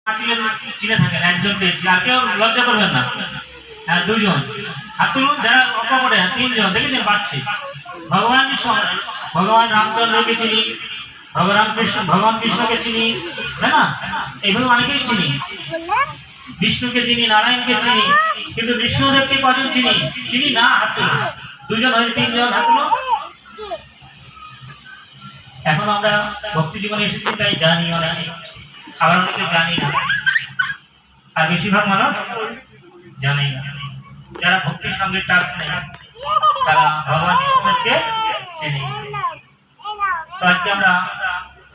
চিনে থাকেন একজন পেয়েছি, আর কেউ লজ্জা করবেন না। হ্যাঁ, দুইজন হাত তুলুন, যারা অকপটে তিনজন দেখেছেন পাচ্ছি। ভগবান রামচন্দ্রকে চিনি, ভগবান কৃষ্ণকে চিনি, তাই না? এইভাবে অনেকেই চিনি, বিষ্ণুকে চিনি, নারায়ণকে চিনি, কিন্তু বিষ্ণুদেবকে কজন চিনি? চিনি না, হাত তুলুন। দুইজন হয়েছে, তিনজন হাত তুলুন। এখন আমরা ভক্তি জীবনে এসেছি, তাই জানিও না, আবার অনেকে জানি না, আর বেশিরভাগ মানুষ জানেই না। যারা ভক্তির সঙ্গে টাচ নেই তারা ভগবান কৃষ্ণকে চেনে। তো আজকে আমরা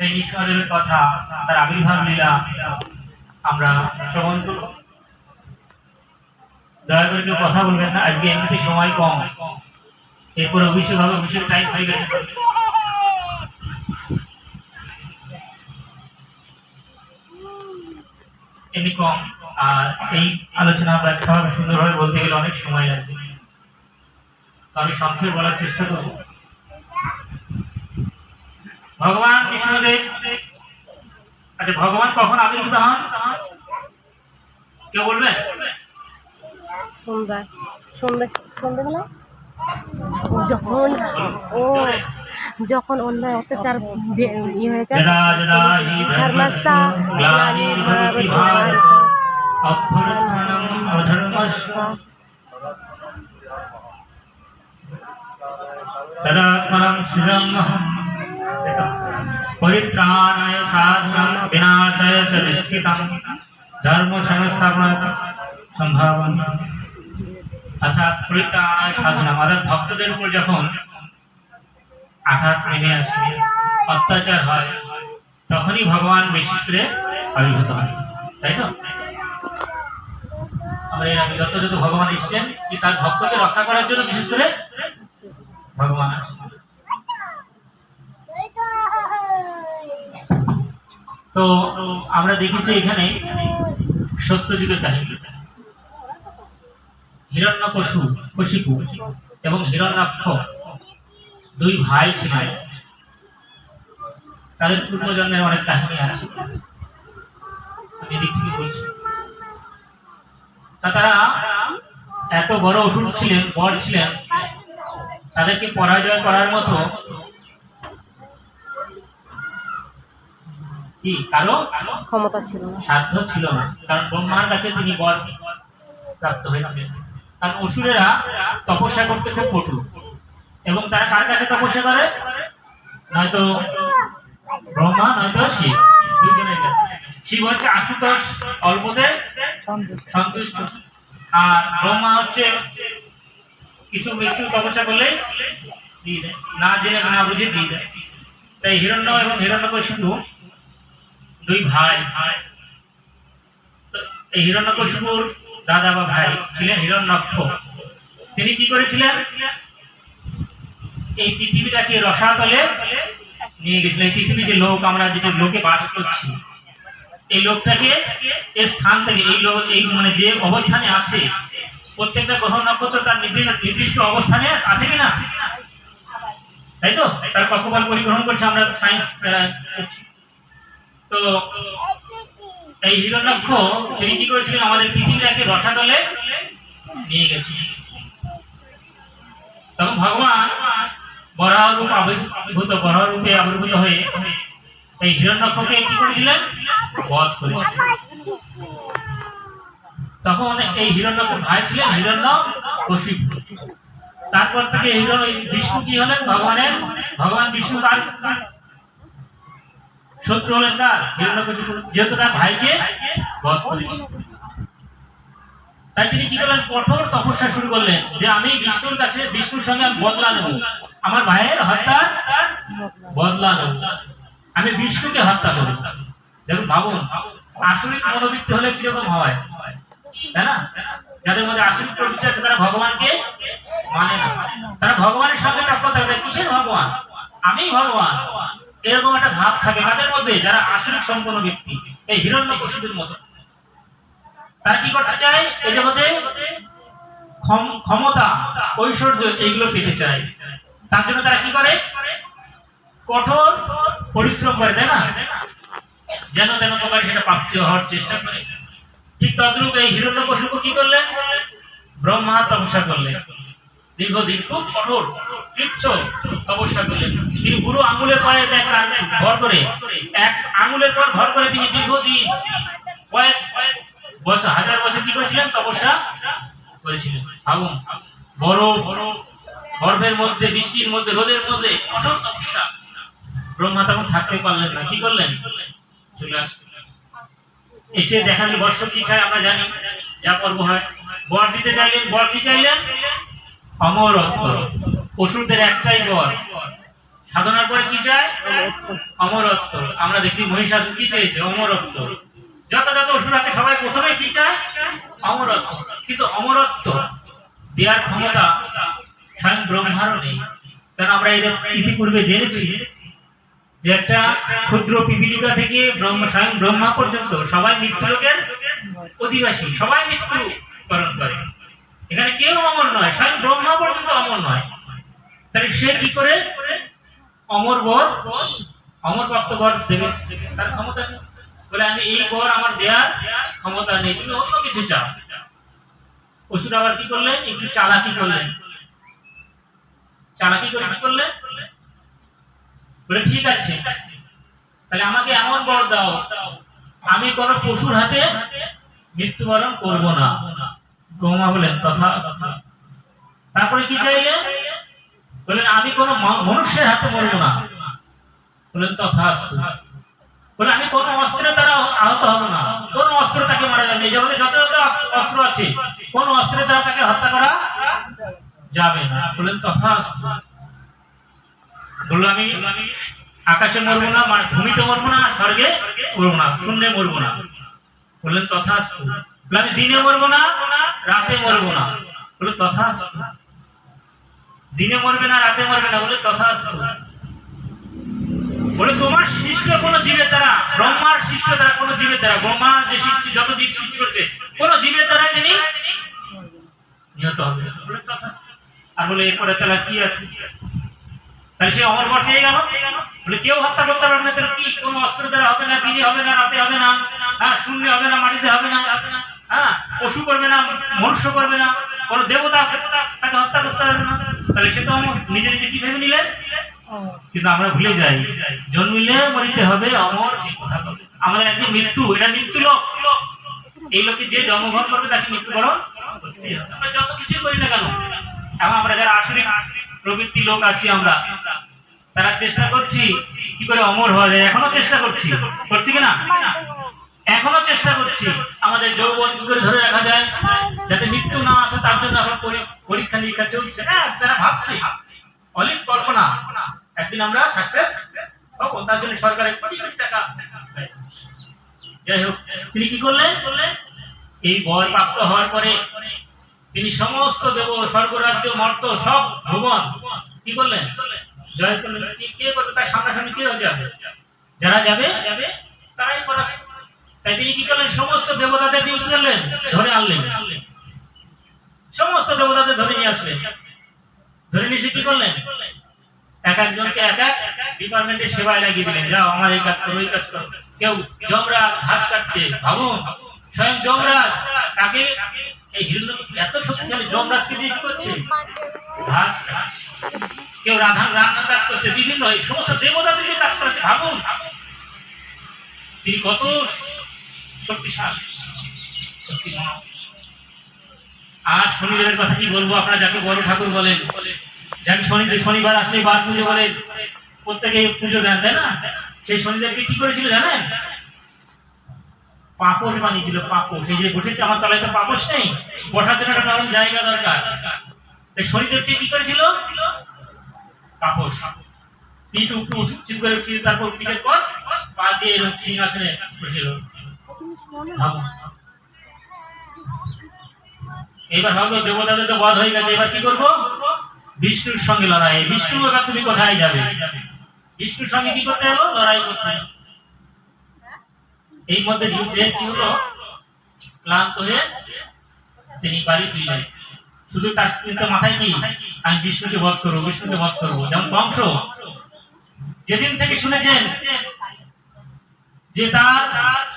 এই নৃসিংহদেবের কথা, তার আবির্ভাব লীলা আমরা শ্রবণ করব। দয়া করে কেউ কথা বলবেন না, আজকে এমনিতে সময় কম, এরপর অভিষেক হবে, অভিষেক টাইম হয়ে গেছে, এমনি কম। আর এই আলোচনা ব্যাখ্যাভাবে সুন্দরভাবে বলতে গেলে অনেক সময় লাগবে, তো আমি সংক্ষেপে বলার চেষ্টা করব। ভগবান কৃষ্ণদেব, আচ্ছা, ভগবান কখন আবির্ভূত হন কেউ বলবেন? সন্ধ্যাবেলা যখন অন্যায় অত্যাচার হয়ে যায়, পরিত্রাণায় সাধুনাং বিনাশায় চ দুষ্কৃতাং ধর্ম সংস্থাপনায় সম্ভাবনা। অর্থাৎ পরিত্রাণায় সাধুনাং, অর্থাৎ ভক্তদের উপর যখন আঘাত নেমে আসে, অত্যাচার হয়, তখনই ভগবান বিশেষ করে আবির্ভূত হয়, তাই তো? আমরা এর আগে যত ভগবান এসেছেন কি তার ভক্তকে রক্ষা করার জন্য বিশেষ করে ভগবান আসেন। তো আমরা দেখেছি এখানে সত্যযুগের কাহিনী। হিরণ্যকশিপু এবং হিরণ্যাক্ষ দুই ভাই ছিলেন, তাদের পূর্বজন্মের অনেক কাহিনী আছে, আমি এদিক থেকে বলছি। তারা এত বড় অসুর ছিলেন, বর ছিলেন, তাদেরকে পরাজয় করার মতো কি কারো ক্ষমতা ছিল না, সাধ্য ছিল না, কারণ ব্রহ্মার কাছে তিনি বর প্রাপ্ত হয়েছিলেন। কারণ অসুরেরা তপস্যা করতে খুব পটু, এবং তারা কার কাছে তপস্যা করে? নয়তো ব্রহ্মা, নয়তো শিব, দুজনের কাছে। শিব হচ্ছে আশুতোষ, অল্পতে সন্তুষ্ট, আর ব্রহ্মা হচ্ছে কিছু মৃত্যু তপস্যা করলে দিয়ে দেয়, না জেনে না বুঝে দিয়ে দেয়। তাই হিরণ্য এবং হিরণ্যকশিপু দুই ভাই। এই হিরণ্যকশিপুর দাদা বা ভাই ছিলেন হিরণ্যাক্ষ। তিনি কি করেছিলেন? এই পৃথিবীটাকে রসাতলে নিয়ে গেছিলেন। এই পৃথিবী যে লোক, আমরা যেটা লোকে বাস করছি, এই লোকটাকে এর স্থান থেকে এই মানে যে অবস্থানে আছে, প্রত্যেকটা গ্রহ নক্ষত্র তার নির্দিষ্ট অবস্থানে আছে কিনা, তাই তো? তার কক্ষপথ পরিগ্রহণ করছে, আমরা সায়েন্স করছি। তো এই হিরণ্যাক্ষ তিনি কি করেছিলেন? আমাদের পৃথিবীটাকে রসাতলে নিয়ে গেছিলেন। তখন ভগবান বরাহ রূপে আবির্ভূত হয়ে এই হিরণ্যাক্ষকে কি করেছিলেন? বধ করেছিলেন। তখন এই হিরণ্যাক্ষ ভাই ছিলেন হিরণ্যকশিপু। তারপর থেকে বিষ্ণু কি হলেন? ভগবান বিষ্ণু তার শত্রু হলেন, তার হিরণ্যকশিপু, যেহেতু তার ভাইকে বধ করেছিলেন। তাই তিনি কি করলেন? কঠোর তপস্যা শুরু করলেন যে আমি বিষ্ণুর সঙ্গে বদলা নেব, আমার ভাইয়ের হত্যার বদলা নেব, আমি বিষ্ণুকে হত্যা করব। দেখুন, ভাবুন, আসরিক মনোবৃত্তি হলে কিরকম হয়, তাই না? যাদের মধ্যে আসরিক প্রবৃত্তি আছে তারা ভগবানকে মানে না, তারা ভগবানের সঙ্গে টক্কর থাকে। কিসের ভগবান? আমি ভগবান, এরকম একটা ভাব থাকে তাদের মধ্যে, যারা আসরিক সম্পন্ন ব্যক্তি, এই হিরণ্যকশিপুর মতো। তারা কি করতে চায়? এই জগতে ক্ষমতা, ঐশ্বর্য, এইগুলো পেতে চায়। তার জন্য তারা কি করে? কঠোর পরিশ্রম করে, তাই না? যেন তেন প্রকারে সেটা প্রাপ্তি হওয়ার চেষ্টা করে। ঠিক তদ্রূপ এই হিরণ্যকশিপু কি করলেন? ব্রহ্মা তপস্যা করলেন, দীর্ঘদিন খুব কঠোর কৃচ্ছ তপস্যা করলেন। তিনি পুরো আঙুলের পরে ভর করে, এক আঙুলের পর ভর করে তিনি দীর্ঘদিন কয়েক বছর, হাজার বছর কি করেছিলেন? তপস্যা করেছিলেন। ভাবুন, বড় বড় গর্ভের মধ্যে, বৃষ্টির মধ্যে, রোদের মধ্যে কঠোর তপস্যা। ব্রহ্মা তখন থাকতে পারলেন না, কি করলেন? চলে আসলেন। এসে দেখা যায় বর্ষ কি চায় আমরা জানি, যা পর্ব হয়। বর দিতে চাইলেন, বর কি চাইলেন? অমরত্ব। অসুরদের একটাই বর, সাধনার পরে কি চায়? অমরত্ব। আমরা দেখি মহিষাসুর কি চেয়েছে? অমরত্ব। যত যত অসুর আছে সবাই প্রথমে কি চায়? অমরত্ব। কিন্তু অমরত্ব দেওয়ার ক্ষমতা স্বয়ং ব্রহ্মারও নেই। কারণ আমরা ইতিপূর্বে জেনেছি যে একটা ক্ষুদ্র পিপীলিকা থেকে স্বয়ং ব্রহ্মা পর্যন্ত সবাই মৃত্যুলোকের অধিবাসী, সবাই মৃত্যু বরণ করে। এখানে কেউ অমর নয়, স্বয়ং ব্রহ্মা পর্যন্ত অমর নয়। তাহলে সে কি করে অমর বর, অমর প্রাপ্ত বর দেবে? তার ক্ষমতা নেই। বলে আমি এই বর আমার দেওয়ার ক্ষমতা নেই, তুমি অন্য কিছু চাও। অসুর আবার কি করলেন? একটু চালাকি করলেন। চালাকি করে কি করলেন? বলে ঠিক আছে, তাহলে আমাকে এমন বর দাও, আমি কোন পশুর হাতে মৃত্যুবরণ করব না। ব্রহ্মা বলেন তথা। তারপরে কি চাইলেন? বলেন আমি কোন মনুষ্যের হাতে মরবো না। বলেন তথা। বলে আমি কোন অস্ত্রের দ্বারা আহত হব না, কোন অস্ত্র তাকে মারা যাবে না। এই জগতে যত যত অস্ত্র আছে, কোন অস্ত্রের দ্বারা তাকে হত্যা করা যাবে না। বলেন তথা। বললো আমি আকাশে মরবো না, ভূমিতে মরবো না, স্বর্গে মরবো না, শূন্যে মরবো না। বললেন তথা। আমি দিনে মরবো না, রাতে মরবো না। বলে তথা। দিনে মরবে না, রাতে মরবে না। বলে তথা। বলে তোমার সৃষ্ট কোন জীবের দ্বারা, ব্রহ্মার সৃষ্ট দ্বারা কোন জীবের দ্বারা, ব্রহ্মা যে সৃষ্টি যত জীব সৃষ্টি করছে, কোন জীবের দ্বারা তিনি নিহত হবে। বলে তথা। আর বলে এরপরে তাহলে কি আছে? তাহলে সে অমর বর পেয়ে গেল। বলে কেউ হত্যা করতে পারবে না। তাহলে কি? কোনো অস্ত্র দ্বারা হবে না, দিনে হবে না, রাতে হবে না, হ্যাঁ, শূন্য হবে না, মাটিতে হবে না, হ্যাঁ, পশু করবে না, মনুষ্য করবে না, কোনো দেবতা তাকে হত্যা করতে পারবে না। তাহলে সে তো নিজে নিজে কি ভেবে নিলেন? কিন্তু আমরা ভুলে যাই, জন্মিলে মরিতে হবে, অমর এই কথা বলে। আমাদের একদিন মৃত্যু, এটা মৃত্যু লোক। এই লোকে যে জন্মগ্রহণ করবে তাকে মৃত্যুবরণ করতেই হবে। আমরা যত কিছু করি না কেন, এখন আমরা যারা আসরিক প্রবৃত্তি লোক আছি, আমরা তারা চেষ্টা করছি কি করে অমর হওয়া যায়। এখনো চেষ্টা করছি কিনা? এখনো চেষ্টা করছি আমাদের যৌবন কি করে ধরে রাখা যায়, যাতে মৃত্যু না আসে। তার জন্য এখন পরীক্ষা নিরীক্ষা চলছে। তারা ভাবছি অলিক কল্পনা, একদিন আমরা সাকসেস হবো, তার জন্য সরকারের কোটি কোটি টাকা। যাই হোক, তিনি কি করলেন? এই বর প্রাপ্ত হওয়ার পরে তিনি সমস্ত দেব, স্বর্গরাজ্য, মর্ত, সব ভুবন কি করলেন? জয় করলেন। কে করবে? তার সামনাসামনি কে যাবে? যারা যাবে তারাই করা। তাই তিনি কি করলেন? সমস্ত দেবতাদের দিয়ে করলেন, ধরে আনলেন, সমস্ত দেবতাদের ধরে নিয়ে আসলেন। ধরে নিয়ে কি করলেন? এক একজনকে এক এক ডিপার্টমেন্টের সেবায় লাগিয়ে দিলেন। যাও আমার এই কাজ করো, এই কাজ করো। কেউ যমরাজ ঘাস কাটছে। ভাবুন, স্বয়ং যমরাজ তাকে, এই এত শক্তিশালী যমরাজকে দিয়ে কি করছে? ঘাস। কেউ রান্নার কাজ করছে, বিভিন্ন এই সমস্ত দেবতাদের দিয়ে কাজ করাচ্ছে। ভাবুন তিনি কত শক্তিশালী, শক্তিমান। আর শনিদেবের কথা কি বলবো? আপনারা যাকে বড় ঠাকুর বলেন, যাকে শনিবার আসলে বার পুজো বলে প্রত্যেকে পুজো দেন, তাই না? সেই শনিদেবকে কি করেছিল জানেন? পাপোশ বানিয়েছিল। পাপোশ। এই যে বসেছে আমার তলায়, তো পাপোশ নেই, বসার জন্য একটা নরম জায়গা দরকার। শনিদেবকে কি করেছিল? পাপোশ। পিঠ উপরে উঁচু করে শুয়ে, তারপর পিঠের পর পা দিয়ে সিংহাসনে বসেছিল। এবার ভাবলো দেবতাদের তো বধ হয়ে গেছে, এবার কি করবো? বিষ্ণুর সঙ্গে লড়াই। বিষ্ণু, এবার তুমি কোথায় যাবে? বিষ্ণুর সঙ্গে কি করতে হলো? লড়াই করতে হলো। এই মধ্যে যুদ্ধে কি হলো? ক্লান্ত হয়ে তিনি বাড়ি ফিরলেন। শুধু তার মাথায় কি? আমি বিষ্ণুকে বধ করবো, বিষ্ণুকে বধ করবো। যেমন কংস যেদিন থেকে শুনেছেন যে তার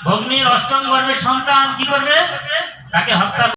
ভগ্নীর অষ্টম গর্ভের সন্তান কি করবে, তাকে হত্যা